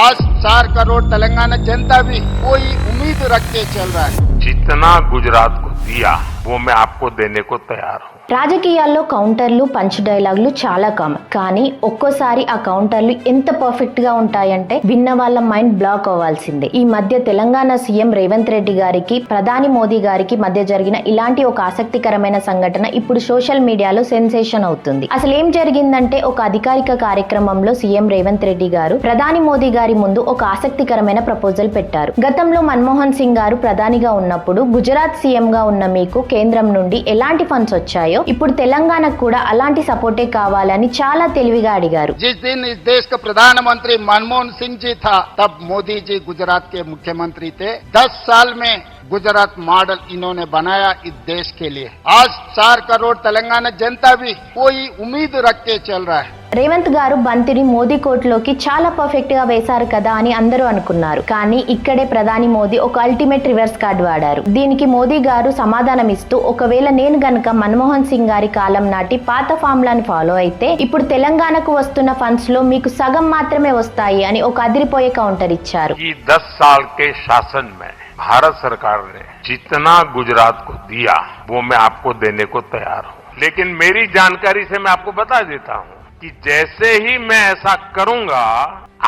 आज 4 करोड़ तेलंगाना जनता भी कोई उम्मीद रख के चल रहा है। जितना गुजरात को दिया वो मैं आपको देने को तैयार हूँ। రాజకీయాల్లో కౌంటర్లు పంచ్ డైలాగులు చాలా కామన్, కానీ ఒక్కోసారి ఆ కౌంటర్లు ఎంత పర్ఫెక్ట్ గా ఉంటాయంటే విన్న వాళ్ళ మైండ్ బ్లాక్ అవ్వాల్సిందే. ఈ మధ్య తెలంగాణ సీఎం రేవంత్ రెడ్డి గారికి ప్రధాని మోదీ గారికి మధ్య జరిగిన ఇలాంటి ఒక ఆసక్తికరమైన సంఘటన ఇప్పుడు సోషల్ మీడియాలో సెన్సేషన్ అవుతుంది. అసలు ఏం జరిగిందంటే, ఒక అధికారిక కార్యక్రమంలో సీఎం రేవంత్ రెడ్డి గారు ప్రధాని మోదీ గారి ముందు ఒక ఆసక్తికరమైన ప్రపోజల్ పెట్టారు. గతంలో మన్మోహన్ సింగ్ గారు ప్రధానిగా ఉన్నప్పుడు గుజరాత్ సీఎం గా ఉన్న మీకు కేంద్రం నుండి ఎలాంటి ఫండ్స్ వచ్చాయో ఇప్పుడు తెలంగాణకు కూడా అలాంటి సపోర్టే కావాలని చాలా తెలివిగా అడిగారు. जिस दिन इस देश का प्रधानमंत्री मनमोहन सिंह जी था, तब मोदी जी गुजरात के मुख्यमंत्री थे। 10 साल में गुजरात मॉडल इन्होंने बनाया इस देश के लिए। आज 4 करोड़ तेलंगाना जनता भी कोई उम्मीद रख के चल रहा है। రేవంత్ గారు బంతిని మోదీ కోర్టులోకి చాలా పర్ఫెక్ట్ గా వేశారు కదా అని అందరూ అనుకున్నారు. కానీ ఇక్కడే ప్రధాని మోదీ ఒక అల్టిమేట్ రివర్స్ కార్డ్ వాడారు. దీనికి మోదీ గారు సమాధానం ఇస్తూ, ఒకవేళ నేను గనక మన్మోహన్ సింగ్ గారి కాలం నాటి పాత ఫార్ములాని ఫాలో అయితే ఇప్పుడు తెలంగాణకు వస్తున్న ఫండ్స్ లో మీకు సగం మాత్రమే వస్తాయి అని ఒక అదిరిపోయే కౌంటర్ ఇచ్చారు. ఈ 10 साल के शासन में भारत सरकार ने जितना गुजरात को दिया वो मैं आपको देने को तैयार हूँ। लेकिन मेरी जानकारी से मैं आपको बता देता हूँ कि जैसे ही मैं ऐसा करूंगा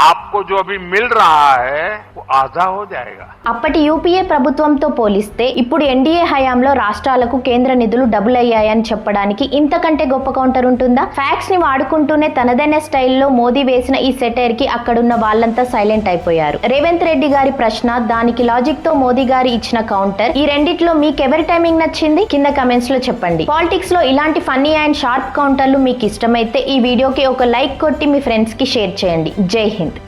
आपको जो अभी मिल रहा है वो आधा हो जाएगा. అప్పటి యూపీఏ ప్రభుత్వంతో పోలిస్తే ఇప్పుడు ఎన్డీఏ హయాంలో రాష్ట్రాలకు కేంద్ర నిధులు డబుల్ అయ్యాయని చెప్పడానికి ఇంతకంటే గొప్ప కౌంటర్ ఉంటుందా? ఫ్యాక్ట్స్ ని వాడుకుంటూనే తనదైన స్టైల్లో మోదీ వేసిన ఈ సెటైర్ కి అక్కడున్న వాళ్ళంతా సైలెంట్ అయిపోయారు. రేవంత్ రెడ్డి గారి ప్రశ్న, దానికి లాజిక్ తో మోదీ గారి ఇచ్చిన కౌంటర్, ఈ రెండిట్లో మీకు ఎవరి టైమింగ్ నచ్చింది? కింద కమెంట్స్ లో చెప్పండి. పాలిటిక్స్ లో ఇలాంటి ఫన్నీ అండ్ షార్ప్ కౌంటర్లు మీకు ఇష్టమైతే ఈ వీడియోకి ఒక లైక్ కొట్టి మీ ఫ్రెండ్స్ కి షేర్ చేయండి. జై హింద్.